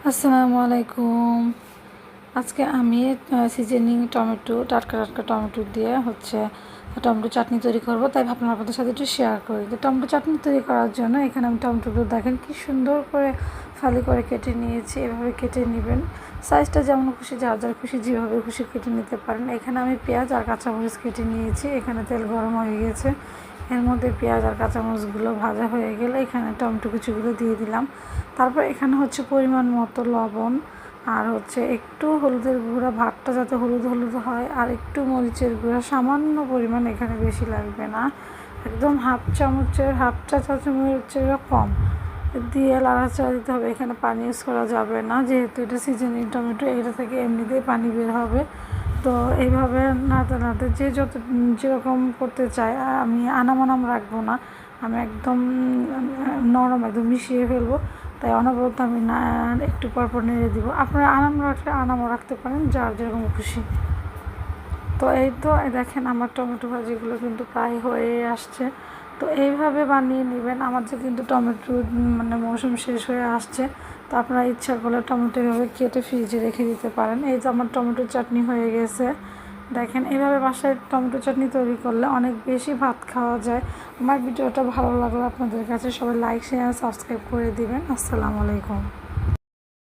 আসসালামু আলাইকুম। আজকে আমি সিজনিং টমেটো টাটকা টাটকা টমেটো দিয়ে টমেটো চাটনি তৈরি করব, তাই ভাবলাম আপনাদের সাথে একটু শেয়ার করি। তো টমেটো চাটনি তৈরি করার জন্য এখানে আমি টমেটোগুলো দেখেন কি সুন্দর করে ফালি করে কেটে নিয়েছি। এভাবে কেটে নেবেন, সাইজটা যেমন খুশি, যার যার খুশি যেভাবে খুশি কেটে নিতে পারেন। এখানে আমি পেঁয়াজ আর কাঁচামরিচ কেটে নিয়েছি। এখানে তেল গরম হয়ে গেছে, এর মধ্যে পেঁয়াজ আর কাঁচামরিচগুলো ভাজা হয়ে গেলে এখানে টমেটো কুচিগুলো দিয়ে দিলাম। তারপর এখানে পরিমাণ মতো লবণ আর একটু হলুদের গুঁড়া, ভাতটা যাতে হলুদ হলুদ হয়, আর একটু মরিচের গুঁড়া সামান্য পরিমাণ, এখানে বেশি লাগবে না, একদম হাফ চা চামচের কম দিয়ে লাড়াচাড়া দিতে হবে। এখানে পানি ইউজ করা যাবে না, যেহেতু এটা সিজনিং টমেটো, এটা থেকে এমনিতেই পানি বের হবে। তো এইভাবে নাড়তে নাড়তে যেরকম করতে চায়, আমি আনাম রাখবো না, আমি একদম নরম একদম মিশিয়ে ফেলবো, তাই অনবরত আমি একটু পরপর নেড়ে দিব। আপনারা আনাম রাখলে আনামও রাখতে পারেন, যার যেরকম খুশি। তো এই তো দেখেন আমার টমেটো ভাজিগুলো কিন্তু প্রায় হয়ে আসছে। তো এইভাবে বানিয়ে নেবেন। আমাদের কিন্তু টমেটো মৌসুম শেষ হয়ে আসছে, তো আপনারা ইচ্ছা করলে টমেটো এভাবে কেটে ফ্রিজে রেখে দিতে পারেন। এই যে আমার টমেটো চাটনি হয়ে গেছে। দেখেন এইভাবে বাসায় টমেটো চাটনি তৈরি করলে অনেক বেশি ভাত খাওয়া যায়। আমার ভিডিওটা ভালো লাগলো আপনাদের কাছে, সবাই লাইক শেয়ার সাবস্ক্রাইব করে দিবেন। আসসালামু আলাইকুম।